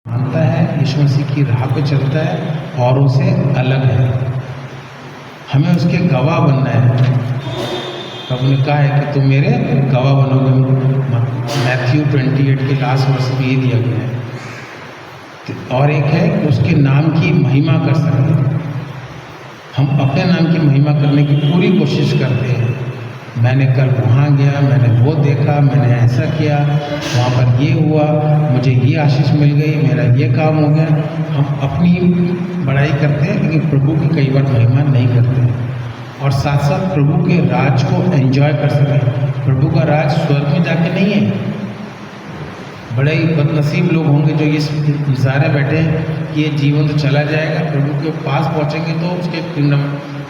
मानता है, यीशु मसीह की राह पे चलता है और उसे अलग है, हमें उसके गवाह बनना है। प्रभु ने कहा है कि तुम मेरे गवाह बनोगे। मैथ्यू 28 के लास्ट वर्ष में ये दिया गया है। और एक है कि उसके नाम की महिमा कर सकें। हम अपने नाम की महिमा करने की पूरी कोशिश करते हैं। मैंने कल वहाँ गया, मैंने वो देखा, मैंने ऐसा किया, वहाँ पर ये हुआ, मुझे ये आशीष मिल गई, मेरा ये काम हो गया। हम अपनी बड़ाई करते हैं लेकिन प्रभु की कई बार महिमा नहीं करते हैं। और साथ साथ प्रभु के राज को एंजॉय कर सकें। प्रभु का राज स्वर्ग में जाके नहीं है। बड़े ही बदनसीब लोग होंगे जो इस इंतज़ार में बैठे हैं कि ये जीवन तो चला जाएगा, प्रभु के पास पहुँचेंगे तो उसके किंगडम,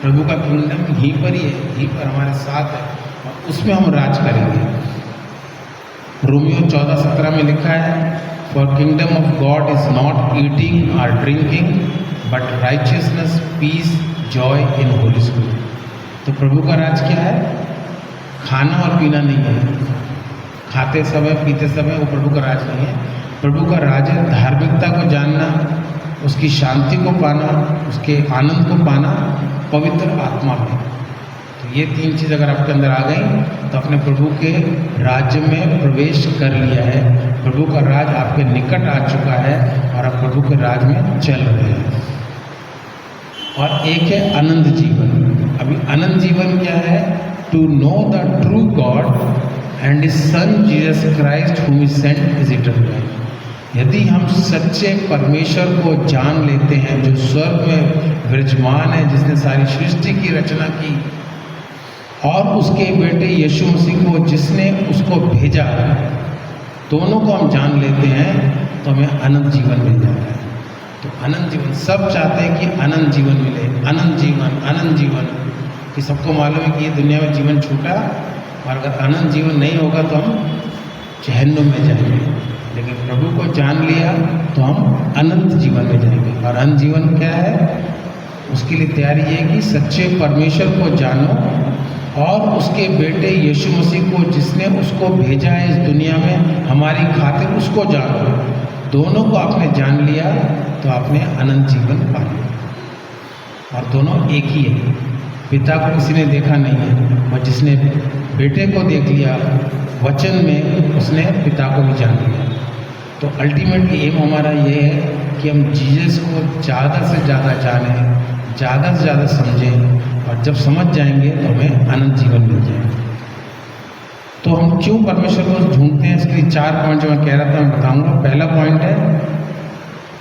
प्रभु का किंगडम यहीं पर ही है, यहीं पर हमारे साथ है और उसमें हम राज करेंगे। रोमियो 14:17 में लिखा है, for kingdom of God is not eating और drinking but righteousness, peace, joy in Holy Spirit. तो प्रभु का राज क्या है? खाना और पीना नहीं है, खाते समय पीते समय वो प्रभु का राज नहीं है। प्रभु का राज है धार्मिकता को जानना, उसकी शांति को पाना, उसके आनंद को पाना पवित्र आत्मा में। तो ये तीन चीज़ अगर आपके अंदर आ गई तो अपने प्रभु के राज्य में प्रवेश कर लिया है। प्रभु का राज आपके निकट आ चुका है और आप प्रभु के राज में चल रहे हैं। और एक है अनंत जीवन। अभी अनंत जीवन क्या है? To know the true God and his son Jesus Christ whom he sent is eternal life। यदि हम सच्चे परमेश्वर को जान लेते हैं जो स्वर्ग में विराजमान है, जिसने सारी सृष्टि की रचना की, और उसके बेटे यीशु मसीह को जिसने उसको भेजा, दोनों को हम जान लेते हैं तो हमें अनंत जीवन मिल जाता है। तो अनंत जीवन सब चाहते हैं कि अनंत जीवन मिले, अनंत जीवन, अनंत जीवन। कि सबको मालूम है कि ये दुनिया में जीवन छूटा और अगर अनंत जीवन नहीं होगा तो हम जहन्नुम में जाएंगे। लेकिन प्रभु को जान लिया तो हम अनंत जीवन में जाएंगे। और अनंत जीवन क्या है? उसके लिए तैयारी ये है कि सच्चे परमेश्वर को जानो और उसके बेटे यीशु मसीह को जिसने उसको भेजा है इस दुनिया में हमारी खातिर, उसको जानो। दोनों को आपने जान लिया तो आपने अनंत जीवन पा लिया। और दोनों एक ही है। पिता को किसी ने देखा नहीं है, और जिसने बेटे को देख लिया वचन में, उसने पिता को भी जान लिया। तो अल्टीमेट एम हमारा ये है कि हम जीसस को ज़्यादा से ज़्यादा जानें, ज़्यादा से ज़्यादा समझें, और जब समझ जाएंगे तो हमें अनंत जीवन मिल जाएगा। तो हम क्यों परमेश्वर को ढूंढते हैं, इसके लिए 4 पॉइंट जो मैं कह रहा था मैं बताऊंगा। पहला पॉइंट है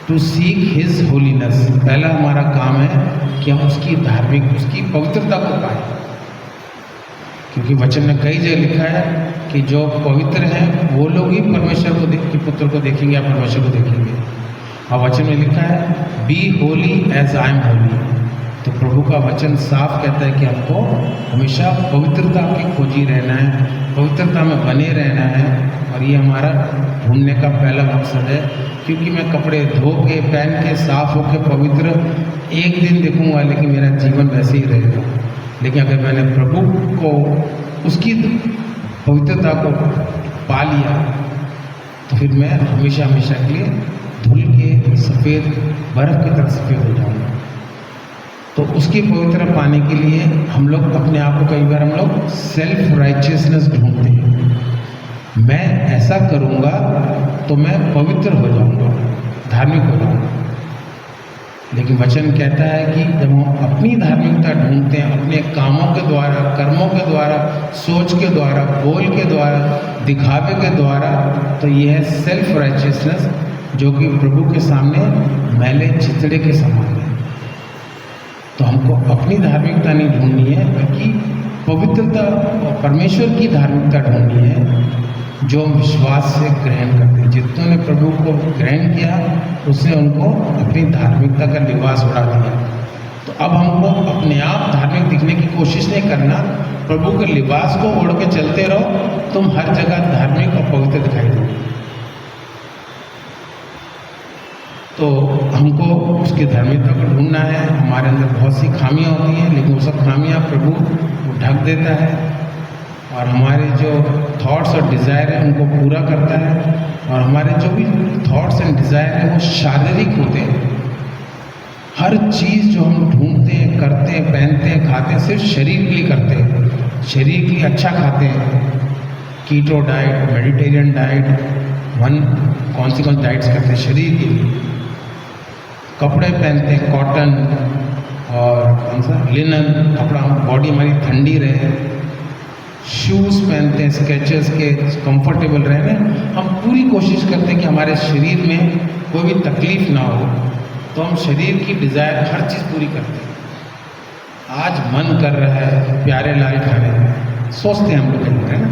टू सीक हिज होलीनेस। पहला हमारा काम है कि हम उसकी धार्मिक, उसकी पवित्रता को पाएं। क्योंकि वचन में कई जगह लिखा है कि जो पवित्र हैं वो लोग ही परमेश्वर को के पुत्र को देखेंगे या परमेश्वर को देखेंगे। और वचन में लिखा है be holy as I am holy. तो प्रभु का वचन साफ कहता है कि हमको हमेशा पवित्रता की खोजी रहना है, पवित्रता में बने रहना है। और ये हमारा ढूंढने का पहला मकसद है। क्योंकि मैं कपड़े धो के पहन के साफ होके पवित्र एक दिन दिखूंगा लेकिन मेरा जीवन वैसे ही रहेगा। लेकिन अगर मैंने प्रभु को, उसकी पवित्रता को पा लिया तो फिर मैं हमेशा हमेशा के लिए धुल के सफ़ेद बर्फ़ की तरह सफ़ेद हो जाऊंगा। तो उसकी पवित्रता पाने के लिए हम लोग अपने आप को, कई बार हम लोग सेल्फ राइचियसनेस ढूंढते हैं। मैं ऐसा करूँगा तो मैं पवित्र हो जाऊँगा, धार्मिक हो जाऊँगा। लेकिन वचन कहता है कि जब हम अपनी धार्मिकता ढूंढते हैं अपने कामों के द्वारा, कर्मों के द्वारा, सोच के द्वारा, बोल के द्वारा, दिखावे के द्वारा, तो ये है सेल्फ राइचियसनेस, जो कि प्रभु के सामने मैले चितड़े के समान है। तो हमको अपनी धार्मिकता नहीं ढूंढनी है बल्कि पवित्रता और परमेश्वर की धार्मिकता ढूंढनी है जो हम विश्वास से ग्रहण करते हैं। जितनों ने प्रभु को ग्रहण किया उसने उनको अपनी धार्मिकता का लिबास उड़ा दिया। तो अब हमको अपने आप धार्मिक दिखने की कोशिश नहीं करना, प्रभु के लिबास को ओढ़ के चलते रहो, तुम हर जगह धार्मिक और पवित्र दिखाई दोगे। तो हमको उसकी धार्मिकता को ढूंढना है। हमारे अंदर बहुत सी खामियां होती हैं लेकिन वो सब खामियां प्रभु ढक देता है और हमारे जो थॉट्स और डिज़ायर है उनको पूरा करता है। और हमारे जो भी थॉट्स एंड डिज़ायर हैं वो शारीरिक होते हैं। हर चीज़ जो हम ढूंढते हैं, करते हैं, पहनते हैं, खाते हैं, सिर्फ शरीर के लिए करते हैं, शरीर के लिए अच्छा खाते हैं। कीटो डाइट, मेडिटेरियन डाइट, कौन सी डाइट्स करते हैं शरीर के लिए। कपड़े पहनते हैं कॉटन और कौन सा लिनन कपड़ा, बॉडी हमारी ठंडी रहे। शूज़ पहनते हैं स्केचेस के, कंफर्टेबल रहे। हम पूरी कोशिश करते हैं कि हमारे शरीर में कोई भी तकलीफ़ ना हो, तो हम शरीर की डिज़ायर हर चीज़ पूरी करते हैं। आज मन कर रहा है प्यारे लाल खाने में, सोचते हैं हम लोग, है ना।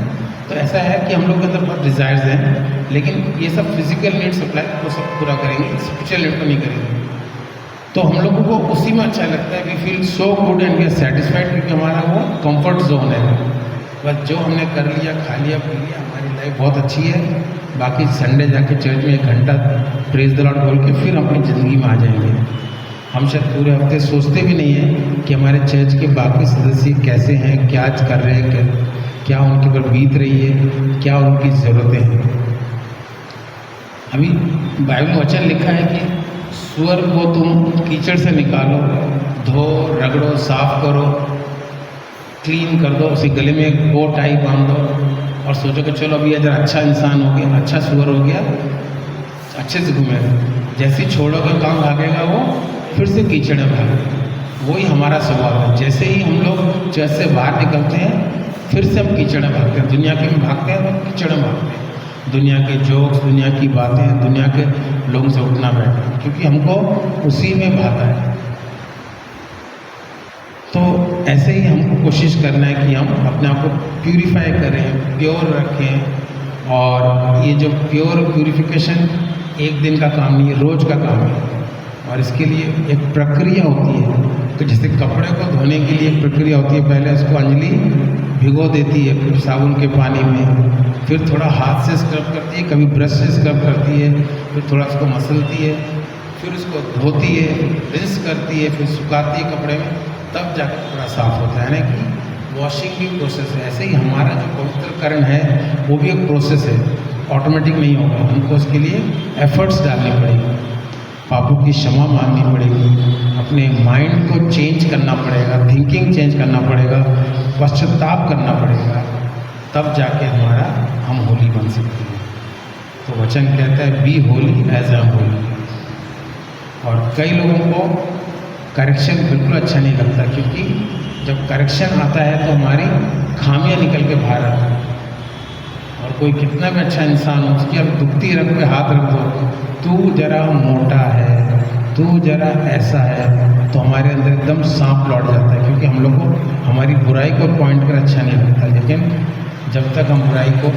तो ऐसा है कि हम लोग के अंदर बहुत डिज़ायर्स हैं, लेकिन ये सब फिजिकल नीड्स सप्लाई को सब पूरा करेंगे, स्पिरिचुअल नीड को नहीं करेंगे। तो हम लोगों को उसी में अच्छा लगता है, we feel so good and we are satisfied, क्योंकि हमारा वो कंफर्ट जोन है। बस जो हमने कर लिया, खा लिया, पी लिया, हमारी लाइफ बहुत अच्छी है। बाकी संडे जाके चर्च में 1 घंटा प्रेज द लॉर्ड बोल के फिर अपनी ज़िंदगी में आ जाएंगे। हम शायद पूरे हफ्ते सोचते भी नहीं हैं कि हमारे चर्च के बाकी सदस्य कैसे हैं, क्या कर रहे हैं, क्या उनके ऊपर बीत रही है, क्या उनकी ज़रूरतें हैं। अभी बाइबल में वचन लिखा है कि सूअर को तुम कीचड़ से निकालो, धो, रगड़ो, साफ करो, क्लीन कर दो, उसे गले में एक बो टाई बांध दो और सोचो कि चलो अभी अगर अच्छा इंसान हो गया, अच्छा सूअर हो गया, अच्छे से घूमेगा। जैसे ही छोड़ोगे कहाँ भागेगा वो, फिर से कीचड़ में भागेगा। वही हमारा स्वभाव है। जैसे ही हम लोग चर्च से बाहर निकलते हैं, फिर से हम कीचड़ में भागते हैं। दुनिया के में भागते हैं तो कीचड़ में भागते हैं। दुनिया के जोक्स, दुनिया की बातें, दुनिया के लोगों से उठना बैठना, क्योंकि हमको उसी में भाता है। तो ऐसे ही हमको कोशिश करना है कि हम अपने आप को प्यूरिफाई करें, प्योर रखें। और ये जो प्योर प्यूरिफिकेशन एक दिन का काम नहीं है, रोज़ का काम है। और इसके लिए एक प्रक्रिया होती है। तो जैसे कपड़े को धोने के लिए एक प्रक्रिया होती है, पहले उसको अंजलि भिगो देती है फिर साबुन के पानी में, फिर थोड़ा हाथ से स्क्रब करती है, कभी ब्रश से स्क्रब करती है, फिर थोड़ा उसको मसलती है, फिर उसको धोती है, रिंस करती है, फिर सुखाती है कपड़े में, तब जाकर कपड़ा साफ होता है। ना कि वॉशिंग भी प्रोसेस है। ऐसे ही हमारा जो पवित्रकरण है वो भी एक प्रोसेस है, ऑटोमेटिक नहीं होगा। हमको उसके लिए एफर्ट्स डालने पड़ेंगे, पापों की क्षमा मांगनी पड़ेगी, अपने माइंड को चेंज करना पड़ेगा, थिंकिंग चेंज करना पड़ेगा, पश्चाताप करना पड़ेगा, तब जाके हम होली बन सकते हैं। तो वचन कहता है be holy as I am holy. और कई लोगों को करेक्शन बिल्कुल अच्छा नहीं लगता, क्योंकि जब करेक्शन आता है तो हमारी खामियां निकल के बाहर आती हैं। और कोई कितना भी अच्छा इंसान हो, उसकी अब दुखती रख पे हाथ रख दो, तू जरा मोटा है, तू जरा ऐसा है, तो हमारे अंदर एकदम सांप लौट जाता है। क्योंकि हम लोग को हमारी बुराई को पॉइंट कर अच्छा नहीं लगता, लेकिन जब तक हम बुराई को